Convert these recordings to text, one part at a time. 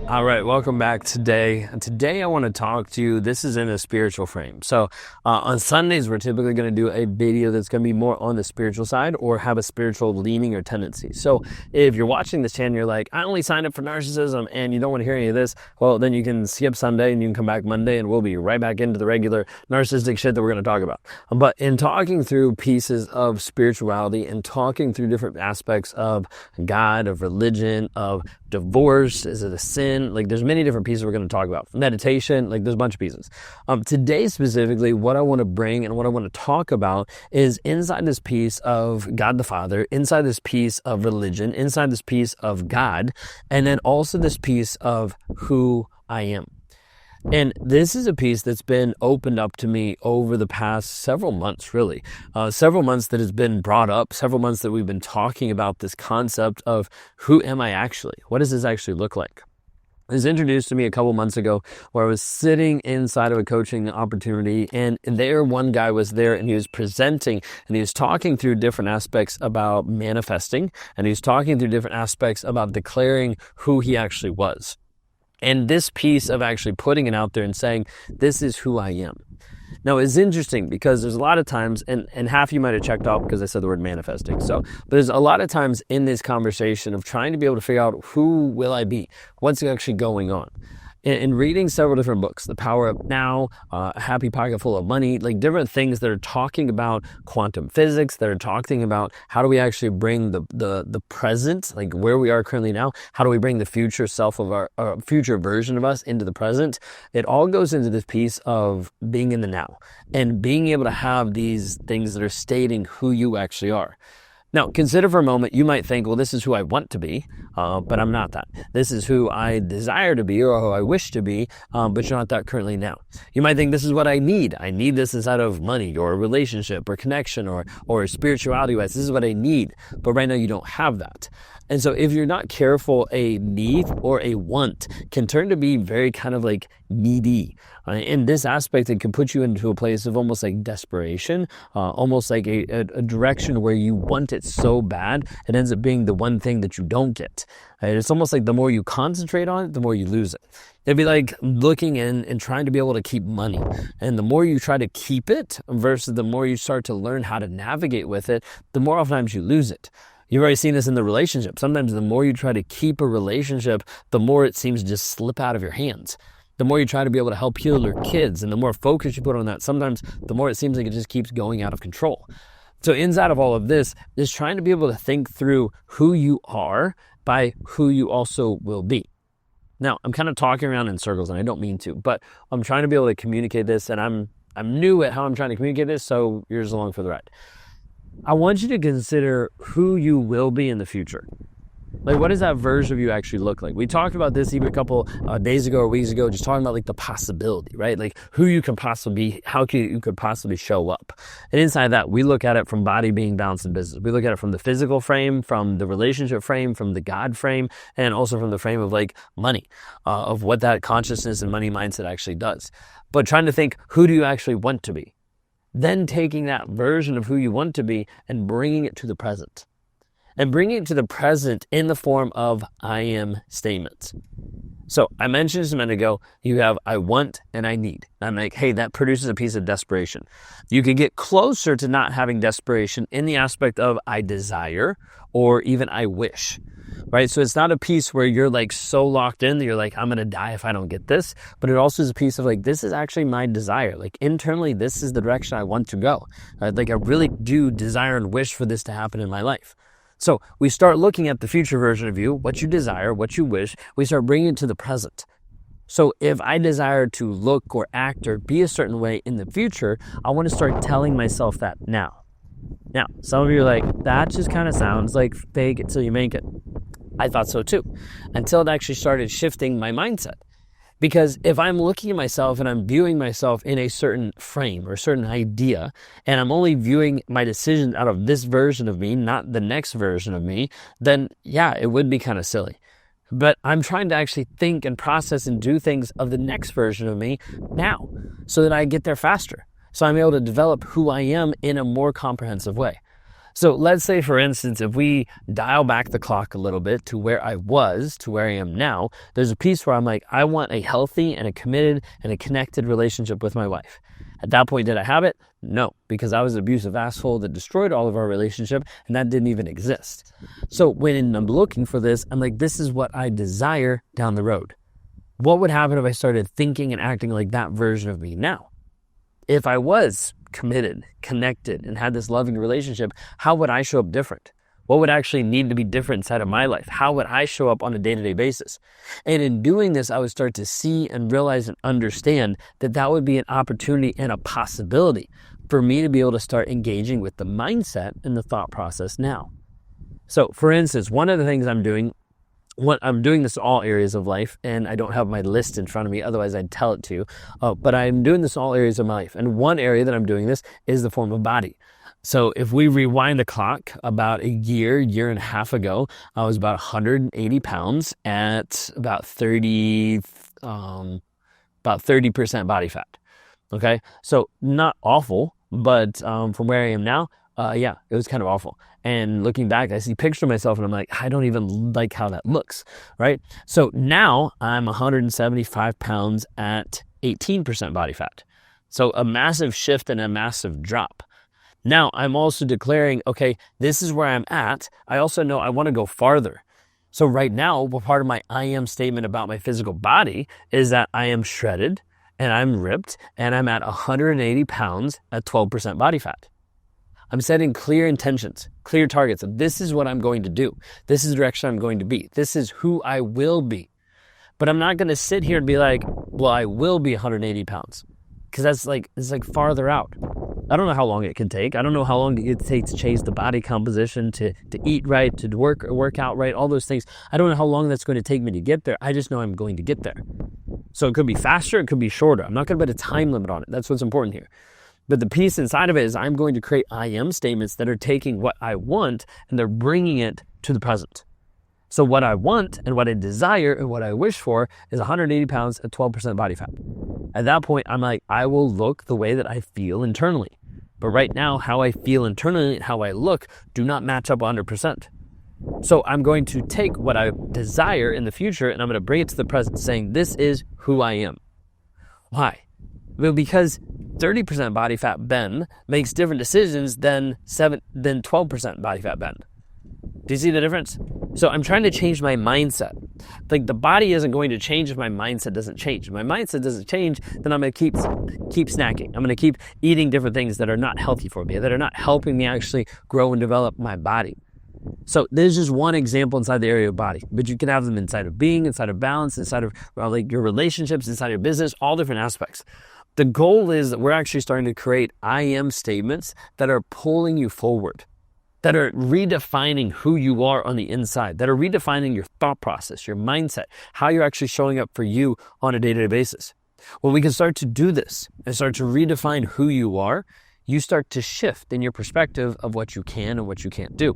All right, welcome back today. Today I want to talk to you, this is in a spiritual frame. So on Sundays, we're typically going to do a video that's going to be more on the spiritual side or have a spiritual leaning or tendency. So if you're watching this channel, you're like, I only signed up for narcissism and you don't want to hear any of this, well, then you can skip Sunday and you can come back Monday and we'll be right back into the regular narcissistic shit that we're going to talk about. But in talking through pieces of spirituality and talking through different aspects of God, of religion, of divorce, is it a sin? Like there's many different pieces we're going to talk about. Meditation, like there's a bunch of pieces. Today specifically, what I want to bring and what I want to talk about is inside this piece of God the Father, inside this piece of religion, inside this piece of God, and then also this piece of who I am. And this is a piece that's been opened up to me over the past several months, really. Several months that has been brought up, several months that we've been talking about this concept of who am I actually? What does this actually look like? It was introduced to me a couple months ago where I was sitting inside of a coaching opportunity, and there one guy was there and he was presenting and he was talking through different aspects about manifesting, and he was talking through different aspects about declaring who he actually was. And this piece of actually putting it out there and saying, this is who I am. Now, it's interesting because there's a lot of times, and half you might have checked out because I said the word manifesting. But there's a lot of times in this conversation of trying to be able to figure out who will I be? What's actually going on? In reading several different books, The Power of Now, A Happy Pocket Full of Money, like different things that are talking about quantum physics, that are talking about how do we actually bring the present, like where we are currently now, how do we bring the future self of our future version of us into the present? It all goes into this piece of being in the now and being able to have these things that are stating who you actually are. Now, consider for a moment, you might think, well, this is who I want to be, but I'm not that. This is who I desire to be or who I wish to be, but you're not that currently now. You might think this is what I need. I need this inside of money or a relationship or connection or spirituality-wise. This is what I need, but right now you don't have that. And so if you're not careful, a need or a want can turn to be very kind of like needy. In this aspect, it can put you into a place of almost like desperation, almost like a direction where you want it so bad, it ends up being the one thing that you don't get. It's almost like the more you concentrate on it, the more you lose it. It'd be like looking in and trying to be able to keep money. And the more you try to keep it versus the more you start to learn how to navigate with it, the more oftentimes you lose it. You've already seen this in the relationship. Sometimes the more you try to keep a relationship, the more it seems to just slip out of your hands. The more you try to be able to help heal your kids and the more focus you put on that, sometimes the more it seems like it just keeps going out of control. So inside of all of this is trying to be able to think through who you are by who you also will be. Now, I'm kind of talking around in circles and I don't mean to, but I'm trying to be able to communicate this, and I'm new at how I'm trying to communicate this, so you're just along for the ride. I want you to consider who you will be in the future. Like, what does that version of you actually look like? We talked about this even a couple days ago or weeks ago, just talking about like the possibility, right? Like who you can possibly be, how you could possibly show up. And inside that, we look at it from body, being, balance, and business. We look at it from the physical frame, from the relationship frame, from the God frame, and also from the frame of like money, of what that consciousness and money mindset actually does. But trying to think, who do you actually want to be? Then taking that version of who you want to be and bringing it to the present. And bringing it to the present in the form of I am statements. So I mentioned just a minute ago, you have I want and I need. I'm like, hey, that produces a piece of desperation. You can get closer to not having desperation in the aspect of I desire or even I wish. Right? So it's not a piece where you're like so locked in that you're like, I'm going to die if I don't get this. But it also is a piece of like, this is actually my desire. Like internally, this is the direction I want to go. Right? Like I really do desire and wish for this to happen in my life. So we start looking at the future version of you, what you desire, what you wish. We start bringing it to the present. So if I desire to look or act or be a certain way in the future, I want to start telling myself that now. Now, some of you are like, that just kind of sounds like fake it till you make it. I thought so too, until it actually started shifting my mindset. Because if I'm looking at myself and I'm viewing myself in a certain frame or a certain idea, and I'm only viewing my decisions out of this version of me, not the next version of me, then yeah, it would be kind of silly. But I'm trying to actually think and process and do things of the next version of me now so that I get there faster. So I'm able to develop who I am in a more comprehensive way. So let's say, for instance, if we dial back the clock a little bit to where I was, to where I am now, there's a piece where I'm like, I want a healthy and a committed and a connected relationship with my wife. At that point, did I have it? No, because I was an abusive asshole that destroyed all of our relationship, and that didn't even exist. So when I'm looking for this, I'm like, this is what I desire down the road. What would happen if I started thinking and acting like that version of me now? If I was committed, connected, and had this loving relationship, how would I show up different? What would actually need to be different inside of my life? How would I show up on a day-to-day basis? And in doing this, I would start to see and realize and understand that that would be an opportunity and a possibility for me to be able to start engaging with the mindset and the thought process now. So, for instance, one of the things I'm doing this in all areas of life, and I don't have my list in front of me, otherwise I'd tell it to you, but I'm doing this in all areas of my life. And one area that I'm doing this is the form of body. So if we rewind the clock about a year and a half ago, I was about 180 pounds at about 30% body fat. Okay. So not awful, but from where I am now, it was kind of awful. And looking back, I see pictures of myself and I'm like, I don't even like how that looks, right? So now I'm 175 pounds at 18% body fat. So a massive shift and a massive drop. Now I'm also declaring, okay, this is where I'm at. I also know I want to go farther. So right now, part of my I am statement about my physical body is that I am shredded and I'm ripped and I'm at 180 pounds at 12% body fat. I'm setting clear intentions, clear targets of this is what I'm going to do. This is the direction I'm going to be. This is who I will be. But I'm not going to sit here and be like, well, I will be 180 pounds. Because it's like farther out. I don't know how long it can take. I don't know how long it takes to change the body composition, to eat right, to work out right, all those things. I don't know how long that's going to take me to get there. I just know I'm going to get there. So it could be faster, it could be shorter. I'm not going to put a time limit on it. That's what's important here. But the piece inside of it is I'm going to create I am statements that are taking what I want and they're bringing it to the present. So what I want and what I desire and what I wish for is 180 pounds at 12% body fat. At that point, I'm like, I will look the way that I feel internally. But right now, how I feel internally and how I look do not match up 100%. So I'm going to take what I desire in the future and I'm going to bring it to the present saying, this is who I am. Why? Well, because 30% body fat Ben makes different decisions than 12% body fat Ben. Do you see the difference? So I'm trying to change my mindset. Like the body isn't going to change if my mindset doesn't change. If my mindset doesn't change, then I'm going to keep snacking. I'm going to keep eating different things that are not healthy for me, that are not helping me actually grow and develop my body. So there's just one example inside the area of body, but you can have them inside of being, inside of balance, inside of like your relationships, inside your business, all different aspects. The goal is that we're actually starting to create I am statements that are pulling you forward, that are redefining who you are on the inside, that are redefining your thought process, your mindset, how you're actually showing up for you on a day-to-day basis. When we can start to do this and start to redefine who you are, you start to shift in your perspective of what you can and what you can't do.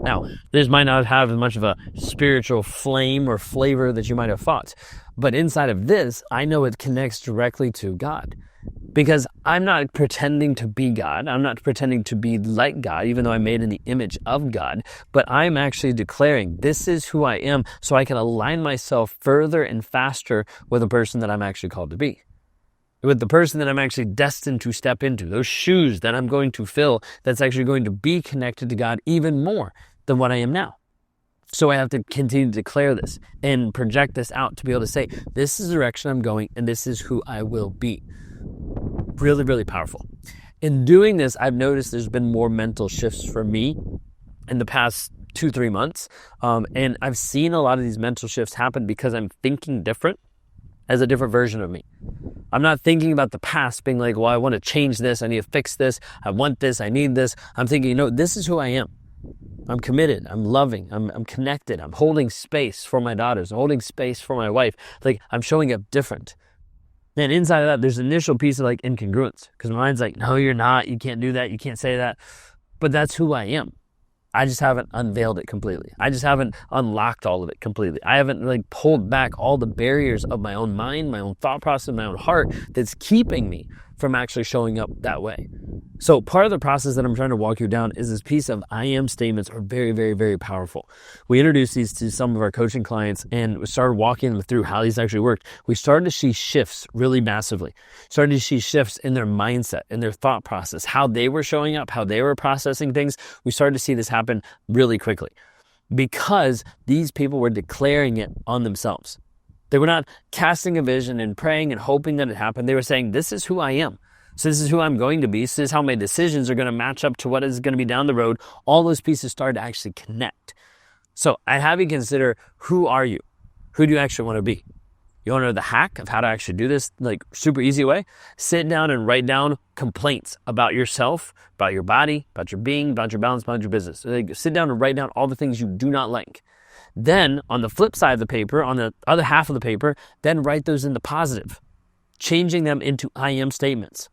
Now, this might not have as much of a spiritual flame or flavor that you might have thought, but inside of this, I know it connects directly to God. Because I'm not pretending to be God. I'm not pretending to be like God, even though I'm made in the image of God. But I'm actually declaring this is who I am so I can align myself further and faster with the person that I'm actually called to be. With the person that I'm actually destined to step into. Those shoes that I'm going to fill that's actually going to be connected to God even more than what I am now. So I have to continue to declare this and project this out to be able to say, this is the direction I'm going and this is who I will be. Really, really powerful. In doing this, I've noticed there's been more mental shifts for me in the past 2-3 months. And I've seen a lot of these mental shifts happen because I'm thinking different as a different version of me. I'm not thinking about the past being like, well, I want to change this. I need to fix this. I want this. I need this. I'm thinking, this is who I am. I'm committed. I'm loving. I'm connected. I'm holding space for my daughters. I'm holding space for my wife. Like I'm showing up different. Then inside of that, there's an initial piece of like incongruence because my mind's like, no, you're not. You can't do that. You can't say that. But that's who I am. I just haven't unveiled it completely. I just haven't unlocked all of it completely. I haven't like pulled back all the barriers of my own mind, my own thought process, my own heart that's keeping me from actually showing up that way. So part of the process that I'm trying to walk you down is this piece of I am statements are very, very, very powerful. We introduced these to some of our coaching clients and we started walking them through how these actually worked. We started to see shifts really massively. Started to see shifts in their mindset, in their thought process, how they were showing up, how they were processing things. We started to see this happen really quickly because these people were declaring it on themselves. They were not casting a vision and praying and hoping that it happened. They were saying, this is who I am. So this is who I'm going to be. So this is how my decisions are going to match up to what is going to be down the road. All those pieces started to actually connect. So I have you consider, who are you? Who do you actually want to be? You want to know the hack of how to actually do this, like super easy way? Sit down and write down complaints about yourself, about your body, about your being, about your balance, about your business. Like, sit down and write down all the things you do not like. Then on the flip side of the paper, on the other half of the paper, then write those into positive, changing them into I am statements.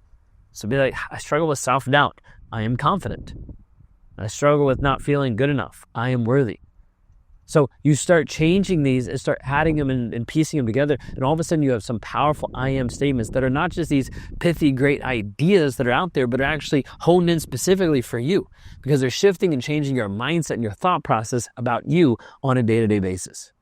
So be like, I struggle with self-doubt. I am confident. I struggle with not feeling good enough. I am worthy. So you start changing these and start adding them and piecing them together. And all of a sudden you have some powerful I am statements that are not just these pithy, great ideas that are out there, but are actually honed in specifically for you because they're shifting and changing your mindset and your thought process about you on a day-to-day basis.